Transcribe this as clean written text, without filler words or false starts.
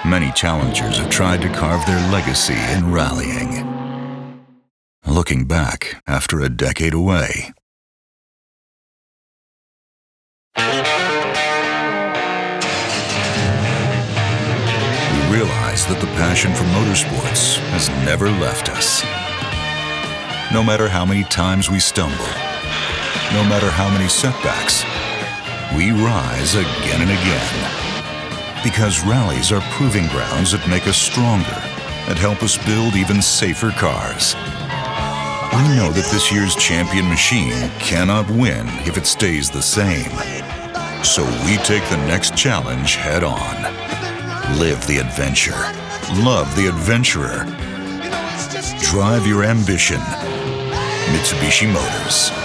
Many challengers have tried to carve their legacy in rallying. Looking back after a decade away, we realize that the passion for motorsports has never left us. No matter how many times we stumble, no matter how many setbacks, we rise again and again. Because rallies are proving grounds that make us stronger and help us build even safer cars. We know that this year's champion machine cannot win if it stays the same. So we take the next challenge head on. Live the adventure. Love the adventurer. Drive your ambition. MITSUBISHI Motors.